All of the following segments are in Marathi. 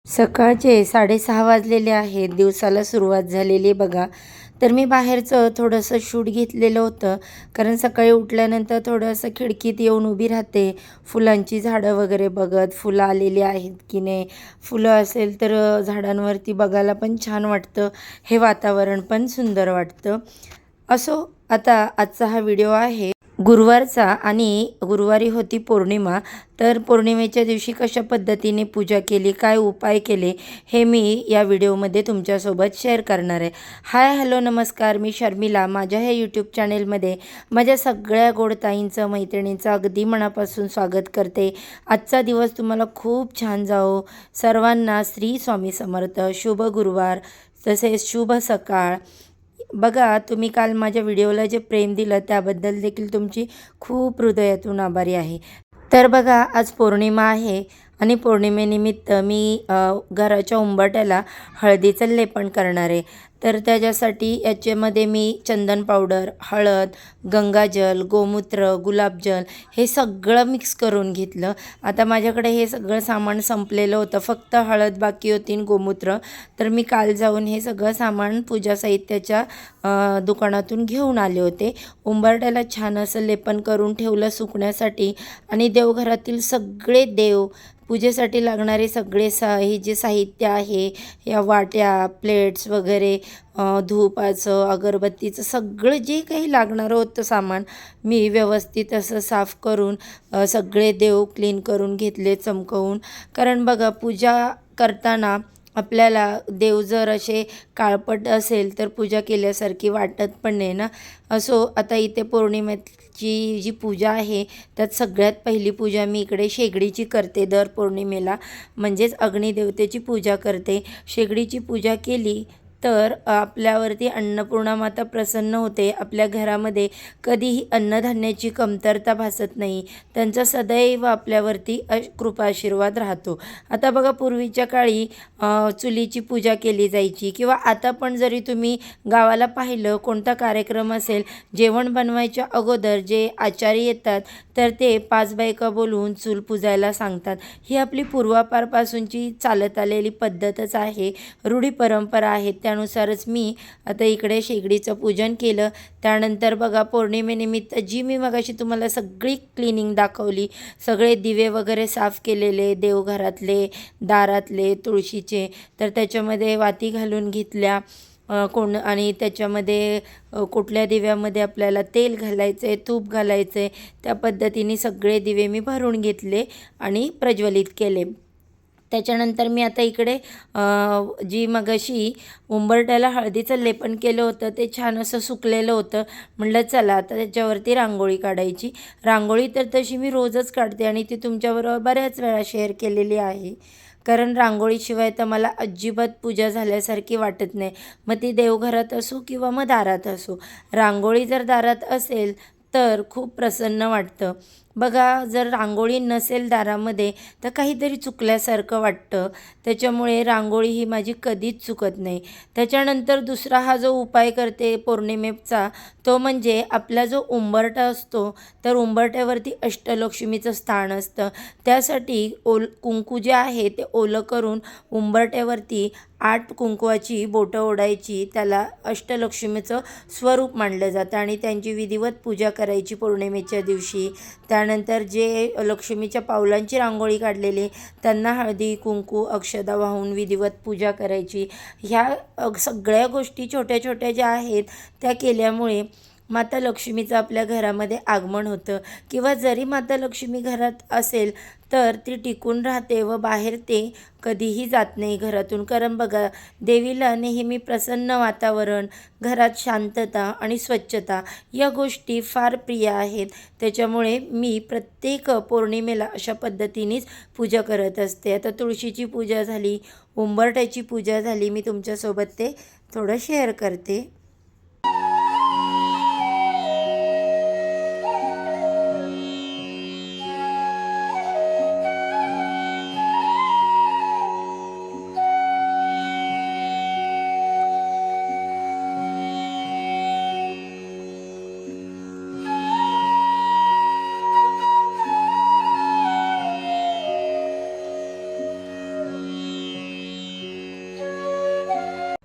सकाळचे 6:30 वाजलेले आहेत. दिवसाला सुरुवात झालेली आहे बघा. तर मी बाहेरचं थोडंसं शूट घेतलेलं होतं. कारण सकाळी उठल्यानंतर थोडंसं खिडकीत येऊन उभी राहते. फुलांची झाडं वगैरे बघत, फुलं आलेली आहेत की नाही. फुलं असेल तर झाडांवरती बघायला पण छान वाटतं. हे वातावरण पण सुंदर वाटतं. असो, आता आजचा हा व्हिडिओ आहे गुरुवारचा आणि गुरुवारी होती पौर्णिमा. तर पौर्णिमेच्या दिवशी कशा पद्धतीने पूजा केली, काय उपाय केले, हे मी या व्हिडिओमध्ये तुमच्यासोबत शेअर करणार आहे. हाय, हॅलो, नमस्कार. मी शर्मिला. माझ्या ह्या यूट्यूब चॅनेलमध्ये माझ्या सगळ्या गोडताईंचं, मैत्रिणींचं अगदी मनापासून स्वागत करते. आजचा दिवस तुम्हाला खूप छान जाओ. सर्वांना श्री स्वामी समर्थ. शुभ गुरुवार तसेच शुभ सकाळ. बघा, तुम्ही काल माझ्या व्हिडिओला जे प्रेम दिलं त्याबद्दल देखील तुमची खूप हृदयातून आभारी आहे. तर बघा, आज पौर्णिमा आहे आणि पौर्णिमेनिमित्त मी घराच्या उंबरठ्याला हळदीचं लेपन करणार आहे. तर त्याच्यासाठी याच्यामध्ये मी चंदन पावडर, हळद, गंगाजल, गोमूत्र, गुलाबजल हे सगळं मिक्स करून घेतलं. आता माझ्याकडे हे सगळं सामान संपलेलं होतं. फक्त हळद बाकी होती आणि गोमूत्र. तर मी काल जाऊन हे सगळं सामान पूजा साहित्याच्या दुकानातून घेऊन आले होते. उंबरठ्याला छान असं लेपन करून ठेवलं सुकण्यासाठी. आणि देवघरातील सगळे देव, पूजेसाठी लागणारे सगळे हे जे साहित्य आहे, या वाट्या, प्लेट्स वगैरे, धूपाचं, अगरबत्तीचं सगळं जे काही लागणारं होतं सामान मी व्यवस्थित असं साफ करून सगळे देव क्लीन करून घेतले, चमकवून. कारण बघा, पूजा करताना आपल्याला देव जर असे काळपट असेल तर पूजा केल्यासारखी वाटत पण नाही ना. असो, आता इथे पौर्णिमेची जी पूजा आहे त्यात सगळ्यात पहिली पूजा मी इकडे शेगडीची करते. दर पौर्णिमेला म्हणजेच अग्निदेवतेची पूजा करते. शेगडीची पूजा केली तर आपल्यावरती अन्नपूर्णा माता प्रसन्न होते. आपल्या घरामध्ये कधीही अन्नधान्याची कमतरता भासत नाही. त्यांचा सदैव आपल्यावरती कृपा आशीर्वाद राहतो. आता बघा, पूर्वीच्या काळी चुलीची पूजा केली जायची. किंवा आता पण जरी तुम्ही गावाला पाहिलं, कोणता कार्यक्रम असेल, जेवण बनवायच्या अगोदर जे आचारी येतात तर ते 5 बायका बोलवून चूल पुजायला सांगतात. ही आपली पूर्वापारपासूनची चालत आलेली पद्धतच आहे, रूढी परंपरा आहे. त्यानुसारच मी आता इकडे शेगडीचं पूजन केलं. त्यानंतर बघा, पौर्णिमेनिमित्त जी मी मगाशी तुम्हाला सगळी क्लिनिंग दाखवली, सगळे दिवे वगैरे साफ केलेले, देवघरातले, दारातले, तुळशीचे, तर त्याच्यामध्ये वाती घालून घेतल्या. आणि त्याच्यामध्ये कुठल्या दिव्यामध्ये आपल्याला तेल घालायचं आहे, तूप घालायचं आहे, त्या पद्धतीने सगळे दिवे मी भरून घेतले आणि प्रज्वलित केले. त्याच्यानंतर मी आता इकडे जी मगाशी उंबरठ्याला हळदीचं लेपन केलं होतं ते छान असं सुकलेलं होतं. म्हटलं चला आता त्याच्यावरती रांगोळी काढायची. रांगोळी तर तशी मी रोजच काढते आणि ती तुमच्याबरोबर बऱ्याच वेळा शेअर केलेली आहे. कारण रांगोळीशिवाय तर मला अजिबात पूजा झाल्यासारखी वाटत नाही. मग ती देवघरात असो किंवा मग दारात असो, रांगोळी जर दारात असेल तर खूप प्रसन्न वाटतं. बघा, जर रांगोळी नसेल दारामध्ये तर काहीतरी चुकल्यासारखं वाटतं. त्याच्यामुळे रांगोळी ही माझी कधीच चुकत नाही. त्याच्यानंतर दुसरा हा जो उपाय करते पौर्णिमेचा, तो म्हणजे आपला जो उंबरठा असतो तर उंबरठ्यावरती अष्टलक्ष्मीचं स्थान असतं. त्यासाठी कुंकू जे आहे ते ओलं करून उंबरठ्यावरती 8 कुंकवाची बोटं ओढायची. त्याला अष्टलक्ष्मीचं स्वरूप मानलं जातं आणि त्यांची विधिवत पूजा करायची पौर्णिमेच्या दिवशी. त्यानंतर जे लक्ष्मीच्या पावलांची रांगोळी काढलेली त्यांना हळदी, कुंकू, अक्षदा वाहून विधिवत पूजा करायची. ह्या सगळ्या गोष्टी छोट्या छोट्या ज्या आहेत त्या केल्यामुळे माता लक्ष्मीचं आपल्या घरामध्ये आगमन होतं. किंवा जरी माता लक्ष्मी घरात असेल तर ती टिकून राहते व बाहेर ते कधीही जात नाही घरातून. कारण बघा, देवीला नेहमी प्रसन्न वातावरण, घरात शांतता आणि स्वच्छता या गोष्टी फार प्रिय आहेत. त्याच्यामुळे मी प्रत्येक पौर्णिमेला अशा पद्धतीनेच पूजा करत असते. आता तुळशीची पूजा झाली, उंबरठ्याची पूजा झाली, मी तुमच्यासोबत ते थोडं शेअर करते.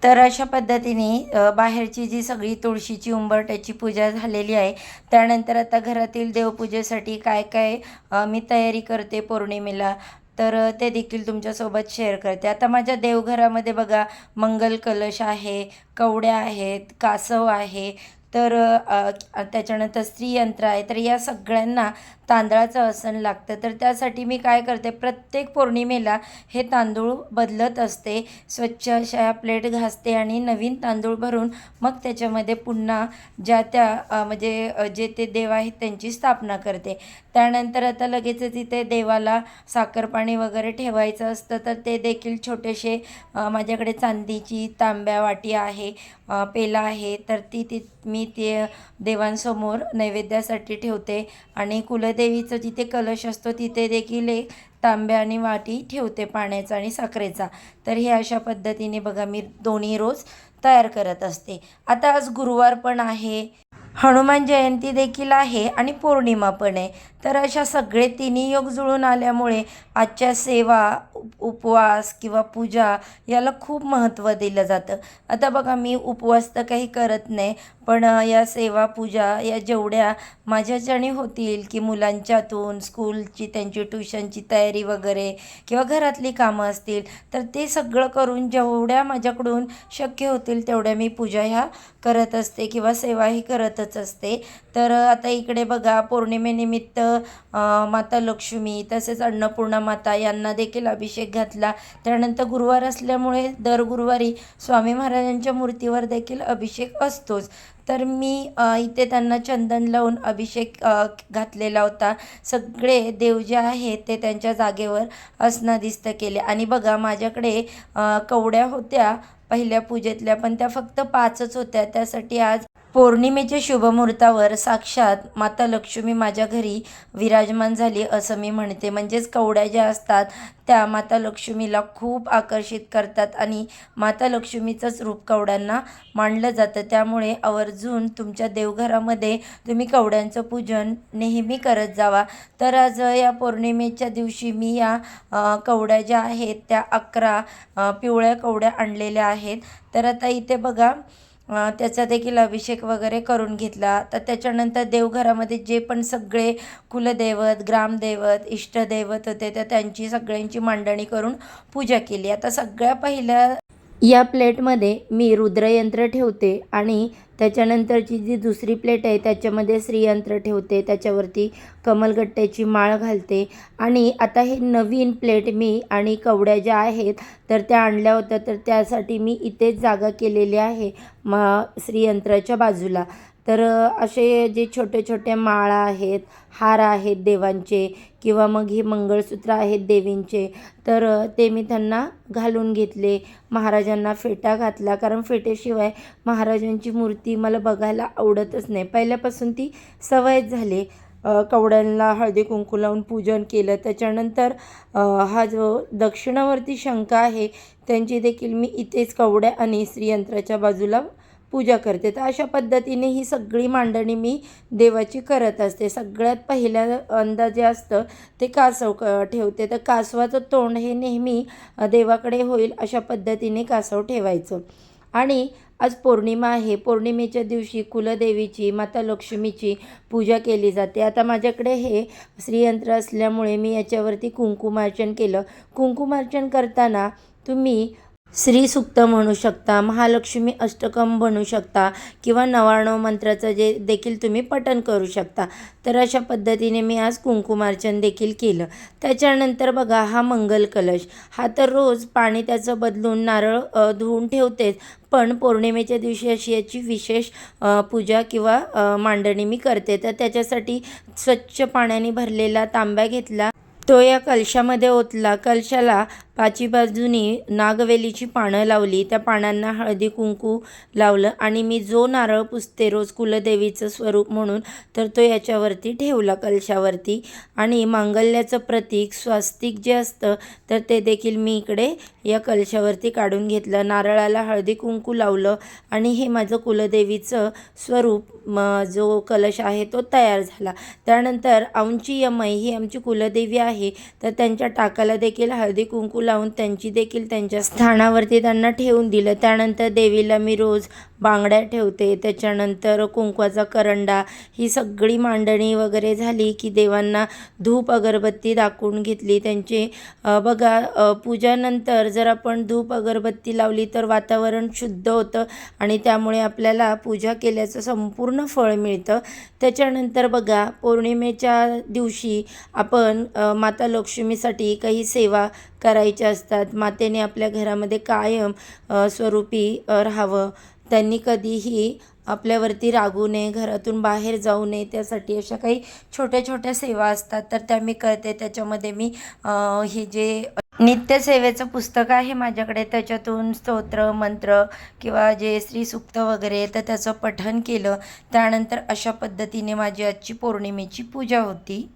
तर अशा पद्धतीने बाहेरची जी सगळी तुळशीची उंबरठ्याची पूजा झालेली आहे. त्यानंतर आता घरातील देवपूजेसाठी काय काय मी तयारी करते पौर्णिमेला, तर ते देखील तुमच्यासोबत शेअर करते. आता माझ्या देवघरामध्ये बघा, मंगल कलश आहे, कवड्या आहेत, कासव आहे, तर त्याच्यानंतर स्त्रीयंत्र आहे. तर या सगळ्यांना तांदळाचं आसन लागतं. तर त्यासाठी मी काय करते, प्रत्येक पौर्णिमेला हे तांदूळ बदलत असते. स्वच्छ अशा प्लेट घासते आणि नवीन तांदूळ भरून मग त्याच्यामध्ये पुन्हा ज्या त्या जे ते देव आहेत त्यांची स्थापना करते. त्यानंतर आता लगेचच इथे देवाला साखरपाणी वगैरे ठेवायचं असतं, तर ते देखील छोटेसे माझ्याकडे चांदीची तांब्या वाटी आहे, पेला आहे, तर मी ते देवांसमोर नैवेद्यासाठी ठेवते. आणि कुलदेवीचं जिथे कलश असतो तिथे देखील एक तांब्या आणि वाटी ठेवते पाण्याचा आणि साखरेचा. तर हे अशा पद्धतीने बघा मी दोन्ही रोज तयार करत असते. आता आज गुरुवार पण आहे, हनुमान जयंती देखील आहे आणि पौर्णिमा पण आहे. तर अशा सगळे तिन्ही योग जुळून आल्यामुळे आजच्या सेवा, उपवास किंवा पूजा याला खूप महत्त्व दिलं जातं. आता बघा, मी उपवास तर काही करत नाही, पण या सेवा, पूजा या जेवढ्या माझ्याच्याने होतील, की मुलांच्यातून स्कूलची त्यांची ट्युशनची तयारी वगैरे किंवा घरातली कामं असतील, तर ते सगळं करून जेवढ्या माझ्याकडून शक्य होतील तेवढ्या मी पूजा ह्या करत असते किंवा सेवाही करतच असते. तर आता इकडे बघा, पौर्णिमेनिमित्त माता लक्ष्मी तसेच अन्नपूर्णा माता यांना देखील अभिषेक घातला. त्यानंतर गुरुवार असल्यामुळे दर गुरुवारी स्वामी महाराजांच्या मूर्तीवर देखील अभिषेक असतोच. तर मी इथे त्यांना चंदन लावून अभिषेक घातलेला होता. सगळे देव जे आहेत ते त्यांच्या जागेवर असनादिस्त केले. आणि बघा, माझ्याकडे कवड्या होत्या पहिल्या पूजेतल्या, पण त्या फक्त 5च होत्या. त्यासाठी आज पौर्णिमेच्या शुभमुहूर्तावर साक्षात माता लक्ष्मी माझ्या घरी विराजमान झाली असं मी म्हणते. म्हणजेच कवड्या ज्या असतात त्या माता लक्ष्मीला खूप आकर्षित करतात आणि माता लक्ष्मीचंच रूप कवड्यांना मानलं जातं. त्यामुळे आवर्जून तुमच्या देवघरामध्ये तुम्ही कवड्यांचं पूजन नेहमी करत जावा. तर आज या पौर्णिमेच्या दिवशी मी या कवड्या ज्या आहेत त्या 11 पिवळ्या कवड्या आणलेल्या आहेत. तर आता इथे बघा, त्याचा देखील अभिषेक वगैरे करून घेतला. तर त्याच्यानंतर देवघरामध्ये जे पण सगळे कुलदैवत, ग्रामदैवत, इष्टदैवत होते, तर त्यांची सगळ्यांची मांडणी करून पूजा केली. आता सगळ्या पहिल्या या प्लेटमध्ये मी रुद्रयंत्र ठेवते आणि त्याच्यानंतरची जी दुसरी प्लेट आहे त्याच्यामध्ये श्रीयंत्र ठेवते, त्याच्यावरती कमलगट्ट्याची माळ घालते. आणि आता हे नवीन प्लेट मी आणि कवड्या ज्या आहेत तर त्या आणल्या होत्या, तर त्यासाठी मी इथेच जागा केलेली आहे श्रीयंत्राच्या बाजूला. तर असे जे छोटे छोटे माळा आहेत, हार आहेत देवांचे, किंवा मग ही मंगळसूत्र आहेत देवींचे, तर ते मी त्यांना घालून घेतले. महाराजांना फेटा घातला, कारण फेटेशिवाय महाराजांची मूर्ती मला बघायला आवडतच नाही. पहिल्यापासून ती सवयच झाली. कवड्यांना हळदी कुंकू लावून पूजन केलं. त्याच्यानंतर हा जो दक्षिणावर्ती शंख आहे त्यांची देखील मी इथेच कवड्या आणि श्रीयंत्राच्या बाजूला पूजा करते. तर अशा पद्धतीने ही सगळी मांडणी मी देवाची करत असते. सगळ्यात पहिल्या अंदाजे असतं ते कासव ठेवते. तर कासवाचं तोंड हे नेहमी देवाकडे होईल अशा पद्धतीने कासव ठेवायचं. आणि आज पौर्णिमा आहे. पौर्णिमेच्या दिवशी कुलदेवीची, माता लक्ष्मीची पूजा केली जाते. आता माझ्याकडे हे श्रीयंत्र असल्यामुळे मी याच्यावरती कुंकुमार्चन केलं. कुंकुमार्चन करताना तुम्ही श्रीसूक्त म्हणू शकता, महालक्ष्मी अष्टकं म्हणू शकता, किंवा 99 मंत्राचं जे देखील तुम्ही पठण करू शकता. तर अशा पद्धतीने मी आज कुंकुमार्चन देखील केलं. त्याच्यानंतर बघा, हा मंगल कलश, हा तर रोज पाणी त्याचं बदलून नारळ धुवून ठेवतेच, पण पौर्णिमेच्या दिवशी अशी याची विशेष पूजा किंवा मांडणी मी करते. तर त्याच्यासाठी स्वच्छ पाण्याने भरलेला तांब्या घेतला, तो या कलशामध्ये ओतला. कलशाला 5ही बाजूनी नागवेलीची पानं लावली, त्या पानांना हळदी कुंकू लावलं आणि मी जो नारळ पुसते रोज कुलदेवीचं स्वरूप म्हणून, तर तो याच्यावरती ठेवला कलशावरती. आणि मांगल्याचं प्रतीक स्वास्तिक जे असतं तर ते देखील मी इकडे या कलशावरती काढून घेतलं. नारळाला हळदी कुंकू लावलं आणि हे माझं कुलदेवीचं स्वरूप जो कलश आहे तो तयार झाला. त्यानंतर औंची यमई ही आमची कुलदेवी आहे, तर त्यांच्या टाकाला देखील हळदी कुंकू लावून त्यांची देखील त्यांच्या स्थानावरती त्यांना ठेवून दिलं. त्यानंतर देवीला मी रोज बांगड्या ठेवते, त्याच्यानंतर कुंकवाचा करंडा, ही सगळी मांडणी वगैरे झाली की देवांना धूप अगरबत्ती दाखवून घेतली. त्यांची बघा पूजानंतर जर आपण धूप अगरबत्ती लावली तर वातावरण शुद्ध होतं आणि त्यामुळे आपल्याला पूजा केल्याचं संपूर्ण फळ मिळतं. त्याच्यानंतर बघा पौर्णिमेच्या दिवशी आपण माता लक्ष्मीसाठी काही सेवा करायच्या असतात. मातेने आपल्या घरामध्ये कायम स्वरूपी राहावं, त्यांनी कधीही आपल्यावरती रागू नये, घरातून बाहेर जाऊ नये, त्यासाठी अशा काही छोट्या छोट्या सेवा असतात तर त्या मी करते. त्याच्यामध्ये मी हे जे नित्यसेवेचं पुस्तक आहे माझ्याकडे, त्याच्यातून स्तोत्र मंत्र किंवा जे श्री सूक्त वगैरे तर त्याचं पठण केलं. त्यानंतर अशा पद्धतीने माझी आजची पौर्णिमेची पूजा होती.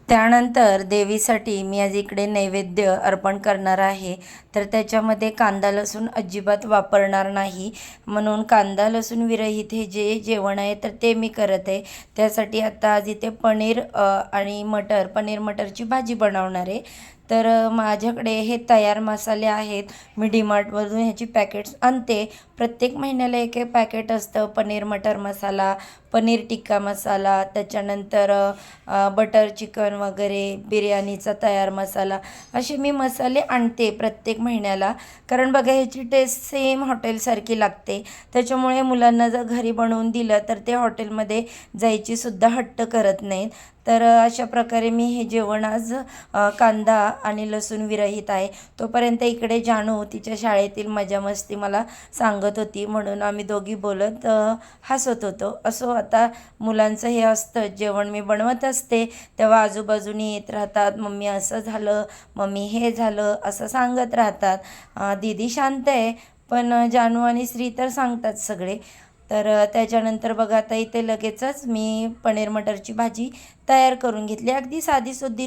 त्यानंतर देवीसाठी मी आज इकडे नैवेद्य अर्पण करणार आहे. तर त्याच्यामध्ये कांदा लसूण अजिबात वापरणार नाही, म्हणून कांदा लसूण विरहित हे जे जेवण आहे तर ते मी करत आहे. त्यासाठी आता आज इथे पनीर आणि पनीर मटरची भाजी बनवणार आहे. तर माझ्याकडे हे तयार मसाले आहेत. मी डीमार्टमधून ह्याची पॅकेट्स आणते. प्रत्येक महिन्याला एक एक पॅकेट असतं. पनीर मटर मसाला, पनीर टिक्का मसाला, त्याच्यानंतर बटर चिकन वगैरे, बिर्याणीचा तयार मसाला, असे मी मसाले आणते प्रत्येक महिन्याला. कारण बघा ह्याची टेस्ट सेम हॉटेलसारखी लागते. त्याच्यामुळे मुलांना जर घरी बनवून दिलं तर ते हॉटेलमध्ये जायची सुद्धा हट्ट करत नाहीत. तर अशा प्रकारे मी हे जेवण आज कांदा आणि लसूण विरहित आहे. तोपर्यंत इकडे जानू तिच्या शाळेतील मजा मस्ती मला सांगत होती, म्हणून आम्ही दोघी बोलत हसत होतो. असो आता मुलांचं हे असतं, जेवण मी बनवत असते तेव्हा आजूबाजूनी येत राहतात, मम्मी असं झालं, मम्मी हे झालं, असं सांगत राहतात. दीदी शांत आहे पण जानू आणि श्री तर सांगतात सगळे. तर त्याच्यानंतर बघा आता इथे लगेचच मी पनीर मटरची भाजी तयार करून घेतली. अगदी साधीसुधी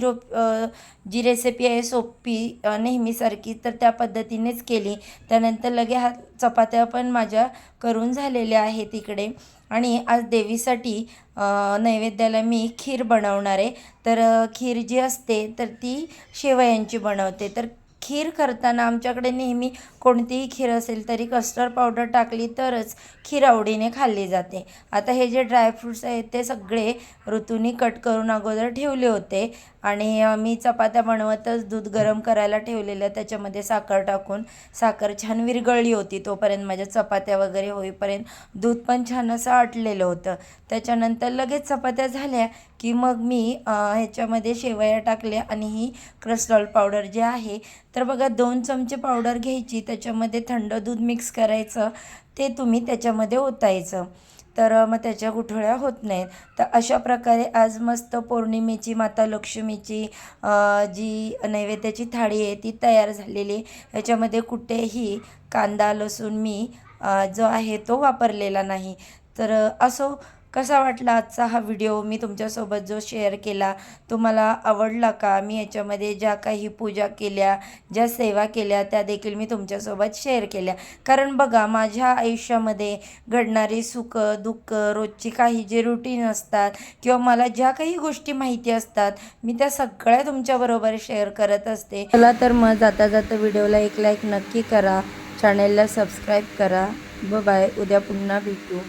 जी रेसिपी आहे सोपी नेहमीसारखी, तर त्या पद्धतीनेच केली. त्यानंतर लगे चपात्या पण माझ्या करून झालेल्या आहेत इकडे. आणि आज देवीसाठी नैवेद्याला मी खीर बनवणार आहे. तर खीर जी असते तर ती शेवयांची बनवते. तर खीर करताना आमच्याकडे नेहमी कोणतीही खीर असेल तरी कस्टर्ड पावडर टाकली तरच खीर आवडीने खाल्ली जाते. आता हे जे ड्रायफ्रूट्स आहेत ते सगळे ऋतूनी कट करून अगोदर ठेवले होते आणि मी चपात्या बनवतच दूध गरम करायला ठेवलेलं, त्याच्यामध्ये साखर टाकून. साखर छान विरघळली होती तोपर्यंत, माझ्या चपात्या वगैरे होईपर्यंत दूध पण छान असं आटलेलं होतं. त्याच्यानंतर लगेच चपात्या झाल्या की मग मी ह्याच्यामध्ये शेवया टाकल्या आणि ही कस्टर्ड पावडर जी आहे तर बघा 2 चमचे पावडर घ्यायची, त्याच्यामध्ये थंड दूध मिक्स करायचं, ते तुम्ही त्याच्यामध्ये ओतायचं. तर मग त्याच्या गुठळ्या होत नाहीत. तर अशा प्रकारे आज मस्त पौर्णिमेची माता लक्ष्मीची जी नैवेद्याची थाळी आहे ती तयार झालेली आहे. ह्याच्यामध्ये कुठेही कांदा लसूण मी जो आहे तो वापरलेला नाही. तर असो, कसा वाटला आजचा हा व्हिडिओ मी तुमच्यासोबत जो शेअर केला, तुम्हाला आवडला का? मी याच्यामध्ये ज्या काही पूजा केल्या, ज्या सेवा केल्या त्या देखील मी तुमच्यासोबत शेअर केल्या. कारण बघा माझ्या आयुष्यामध्ये घडणारी सुख दुःख, रोजची काही जे रुटीन असतात किंवा मला ज्या काही गोष्टी माहिती असतात मी त्या सगळ्या तुमच्याबरोबर शेअर करत असते. चला तर मग जाता जाता व्हिडिओला एक लाईक नक्की करा, चॅनेलला सबस्क्राईब करा. बाय, उद्या पुन्हा भेटू.